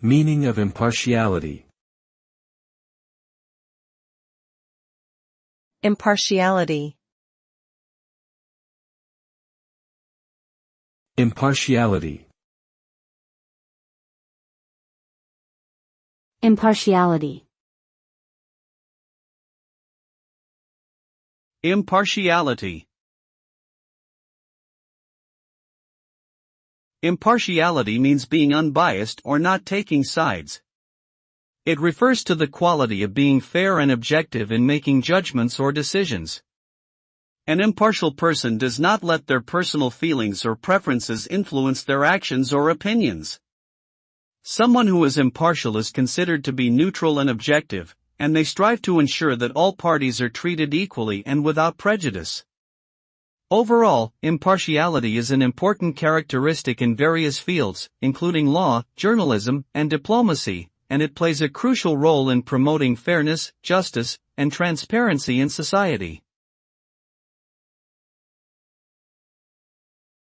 Meaning of impartiality. Impartiality. Impartiality. Impartiality. Impartiality. Impartiality means being unbiased or not taking sides. It refers to the quality of being fair and objective in making judgments or decisions. An impartial person does not let their personal feelings or preferences influence their actions or opinions. Someone who is impartial is considered to be neutral and objective, and they strive to ensure that all parties are treated equally and without prejudice. Overall, impartiality is an important characteristic in various fields, including law, journalism, and diplomacy, and it plays a crucial role in promoting fairness, justice, and transparency in society.